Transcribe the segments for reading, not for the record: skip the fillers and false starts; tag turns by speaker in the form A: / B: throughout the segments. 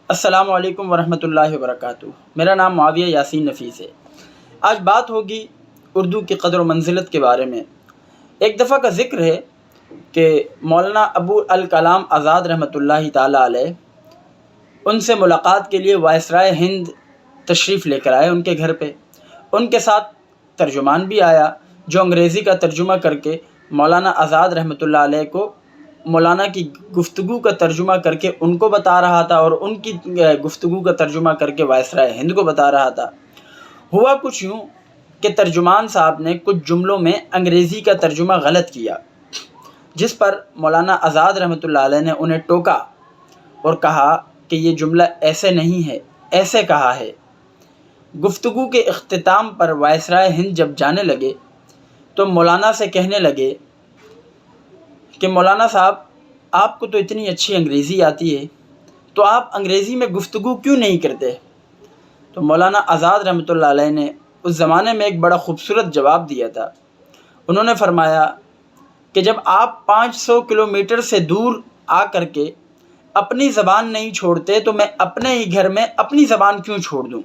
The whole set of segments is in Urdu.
A: السلام علیکم ورحمۃ اللہ وبرکاتہ۔ میرا نام معاویہ یاسین نفیس ہے۔ آج بات ہوگی اردو کی قدر و منزلت کے بارے میں۔ ایک دفعہ کا ذکر ہے کہ مولانا ابو الکلام آزاد رحمۃ اللہ تعالیٰ علیہ ان سے ملاقات کے لیے وائسرائے ہند تشریف لے کر آئے ان کے گھر پہ۔ ان کے ساتھ ترجمان بھی آیا جو انگریزی کا ترجمہ کر کے مولانا آزاد رحمۃ اللہ علیہ کو مولانا کی گفتگو کا ترجمہ کر کے ان کو بتا رہا تھا اور ان کی گفتگو کا ترجمہ کر کے وائسرائے ہند کو بتا رہا تھا۔ ہوا کچھ یوں کہ ترجمان صاحب نے کچھ جملوں میں انگریزی کا ترجمہ غلط کیا، جس پر مولانا آزاد رحمۃ اللہ علیہ نے انہیں ٹوکا اور کہا کہ یہ جملہ ایسے نہیں ہے، ایسے کہا ہے۔ گفتگو کے اختتام پر وائسرائے ہند جب جانے لگے تو مولانا سے کہنے لگے کہ مولانا صاحب آپ کو تو اتنی اچھی انگریزی آتی ہے، تو آپ انگریزی میں گفتگو کیوں نہیں کرتے؟ تو مولانا آزاد رحمۃ اللہ علیہ نے اس زمانے میں ایک بڑا خوبصورت جواب دیا تھا۔ انہوں نے فرمایا کہ جب آپ 500 کلومیٹر سے دور آ کر کے اپنی زبان نہیں چھوڑتے تو میں اپنے ہی گھر میں اپنی زبان کیوں چھوڑ دوں؟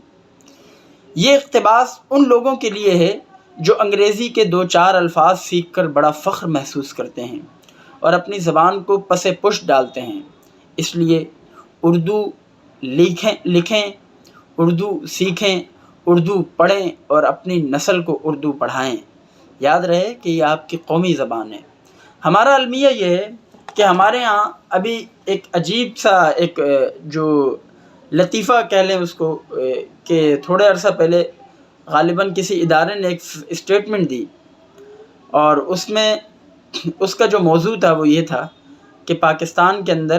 A: یہ اقتباس ان لوگوں کے لیے ہے جو انگریزی کے 2-4 الفاظ سیکھ کر بڑا فخر محسوس کرتے ہیں اور اپنی زبان کو پس پش ڈالتے ہیں۔ اس لیے اردو لکھیں، اردو سیکھیں، اردو پڑھیں اور اپنی نسل کو اردو پڑھائیں۔ یاد رہے کہ یہ آپ کی قومی زبان ہے۔ ہمارا المیہ یہ ہے کہ ہمارے ہاں ابھی ایک عجیب سا ایک جو لطیفہ کہہ لیں اس کو، کہ تھوڑے عرصہ پہلے غالباً کسی ادارے نے ایک اسٹیٹمنٹ دی اور اس میں اس کا جو موضوع تھا وہ یہ تھا کہ پاکستان کے اندر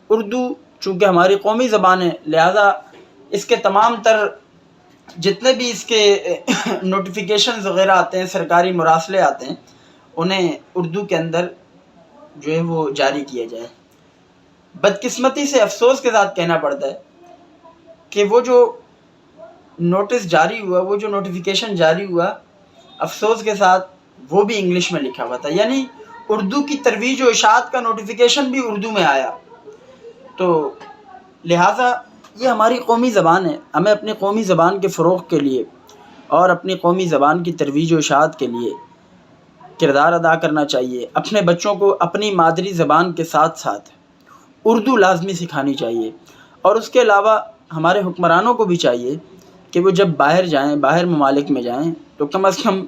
A: اردو چونکہ ہماری قومی زبان ہے، لہٰذا اس کے تمام تر جتنے بھی اس کے نوٹیفیکیشنز وغیرہ آتے ہیں، سرکاری مراسلے آتے ہیں، انہیں اردو کے اندر جو ہے وہ جاری کیا جائے۔ بدقسمتی سے افسوس کے ساتھ کہنا پڑتا ہے کہ وہ جو نوٹس جاری ہوا، وہ جو نوٹیفیکیشن جاری ہوا، افسوس کے ساتھ وہ بھی انگلش میں لکھا ہوا تھا، یعنی اردو کی ترویج و اشاعت کا نوٹیفیکیشن بھی اردو میں آیا۔ تو لہٰذا یہ ہماری قومی زبان ہے، ہمیں اپنی قومی زبان کے فروغ کے لیے اور اپنی قومی زبان کی ترویج و اشاعت کے لیے کردار ادا کرنا چاہیے۔ اپنے بچوں کو اپنی مادری زبان کے ساتھ ساتھ اردو لازمی سکھانی چاہیے، اور اس کے علاوہ ہمارے حکمرانوں کو بھی چاہیے کہ وہ جب باہر جائیں، باہر ممالک میں جائیں، تو کم از کم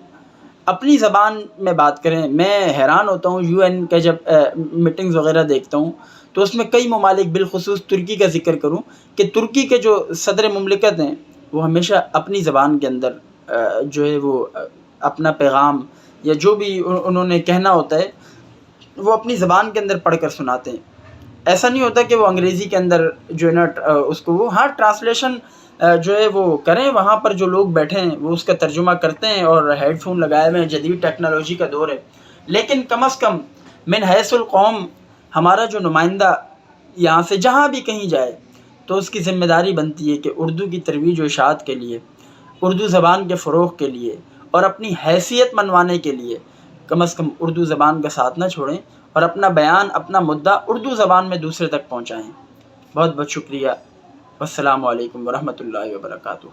A: اپنی زبان میں بات کریں۔ میں حیران ہوتا ہوں UN کا جب میٹنگز وغیرہ دیکھتا ہوں تو اس میں کئی ممالک، بالخصوص ترکی کا ذکر کروں کہ ترکی کے جو صدر مملکت ہیں وہ ہمیشہ اپنی زبان کے اندر جو ہے وہ اپنا پیغام یا جو بھی انہوں نے کہنا ہوتا ہے وہ اپنی زبان کے اندر پڑھ کر سناتے ہیں۔ ایسا نہیں ہوتا کہ وہ انگریزی کے اندر جو ہے نا اس کو وہ ٹرانسلیشن جو ہے وہ کریں، وہاں پر جو لوگ بیٹھے ہیں وہ اس کا ترجمہ کرتے ہیں اور ہیڈ فون لگائے ہوئے ہیں، جدید ٹیکنالوجی کا دور ہے، لیکن کم از کم من حیث القوم ہمارا جو نمائندہ یہاں سے جہاں بھی کہیں جائے تو اس کی ذمہ داری بنتی ہے کہ اردو کی ترویج و اشاعت کے لیے، اردو زبان کے فروغ کے لیے اور اپنی حیثیت منوانے کے لیے کم از کم اردو زبان کا ساتھ نہ چھوڑیں اور اپنا بیان، اپنا مدعا اردو زبان میں دوسرے تک پہنچائیں۔ بہت بہت شکریہ۔ والسلام علیکم ورحمۃ اللہ وبرکاتہ۔